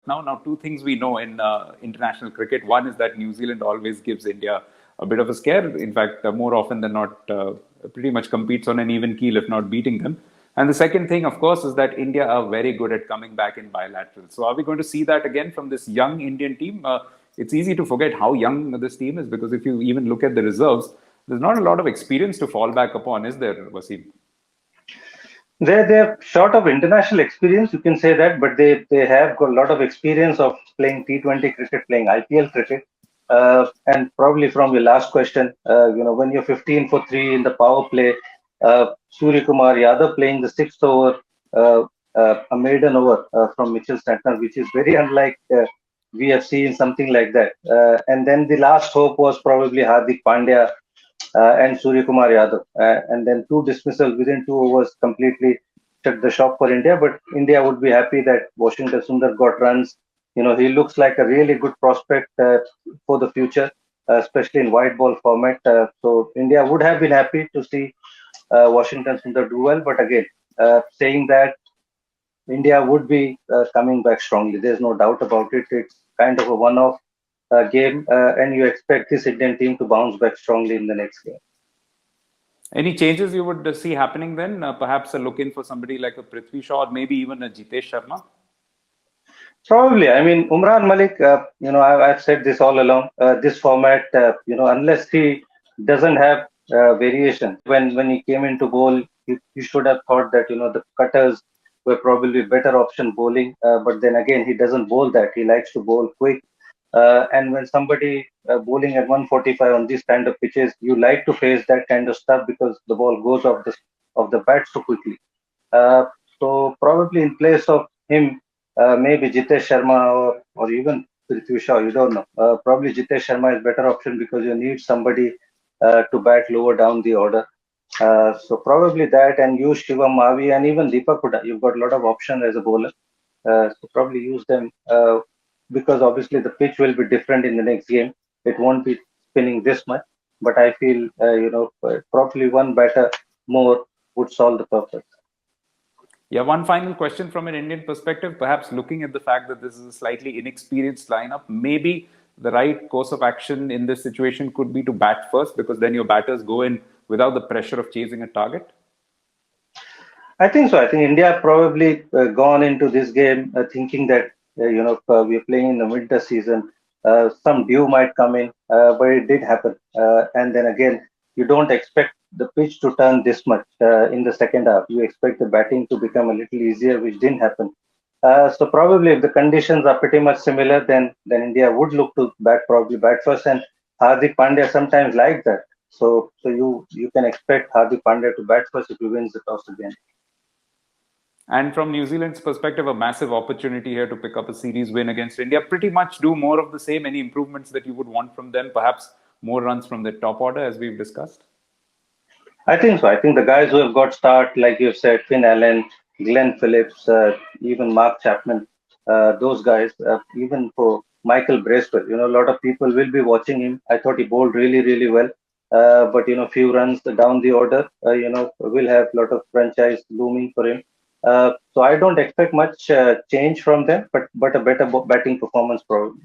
now. Now, two things we know in international cricket. One is that New Zealand always gives India a bit of a scare. In fact, more often than not, pretty much competes on an even keel, if not beating them. And the second thing, of course, is that India are very good at coming back in bilaterals. So, are we going to see that again from this young Indian team? It's easy to forget how young this team is because if you even look at the reserves, there's not a lot of experience to fall back upon, is there, Wasim? They're short of international experience, you can say that, but they have got a lot of experience of playing T20 cricket, playing IPL cricket. And probably from your last question, when you're 15 for 3 in the power play, Surya Kumar Yadav playing the sixth over, a maiden over from Mitchell Santner, which is very unlike we have seen something like that. And then the last hope was probably Hardik Pandya and Surya Kumar Yadav. And then two dismissals within 2 overs completely shut the shop for India. But India would be happy that Washington Sundar got runs. He looks like a really good prospect for the future, especially in white ball format. So India would have been happy to see Washington Sundar do well. But again, saying that India would be coming back strongly. There's no doubt about it. It's kind of a one-off game, and you expect this Indian team to bounce back strongly in the next game. Any changes you would see happening then? Perhaps a look in for somebody like a Prithvi Shaw or maybe even a Jitesh Sharma? Probably. I mean, Umran Malik, I've said this all along. This format, unless he doesn't have variation, when he came into bowl, you should have thought that, the cutters were probably better option bowling. But then again, he doesn't bowl that. He likes to bowl quick. And when somebody bowling at 145 on these kind of pitches, you like to face that kind of stuff because the ball goes off the bat so quickly. Uh, so probably in place of him, maybe Jitesh Sharma or even Prithvi Shaw, you don't know. Probably Jitesh Sharma is better option because you need somebody to bat lower down the order. So probably that, and use Shivam Mavi and even Deepak Huda. You've got a lot of options as a bowler. So probably use them because obviously the pitch will be different in the next game. It won't be spinning this much, but I feel probably one batter more would solve the purpose. Yeah, one final question from an Indian perspective, perhaps looking at the fact that this is a slightly inexperienced lineup, maybe the right course of action in this situation could be to bat first because then your batters go in without the pressure of chasing a target. I think so. I think India probably gone into this game thinking that we're playing in the winter season. Some dew might come in, but it did happen. And then again, you don't expect the pitch to turn this much in the second half. You expect the batting to become a little easier, which didn't happen. So probably if the conditions are pretty much similar, then India would look to probably bat first. And Hardik Pandya sometimes like that. So you can expect Hardik Pandya to bat first if he wins the toss again. And from New Zealand's perspective, a massive opportunity here to pick up a series win against India. Pretty much do more of the same. Any improvements that you would want from them? Perhaps more runs from the top order, as we've discussed? I think so. I think the guys who have got start, like you said, Finn Allen, Glenn Phillips, even Mark Chapman, those guys, even for Michael Bracewell, a lot of people will be watching him. I thought he bowled really, really well. But, few runs down the order, will have a lot of franchise looming for him. So I don't expect much change from them, but a better batting performance probably.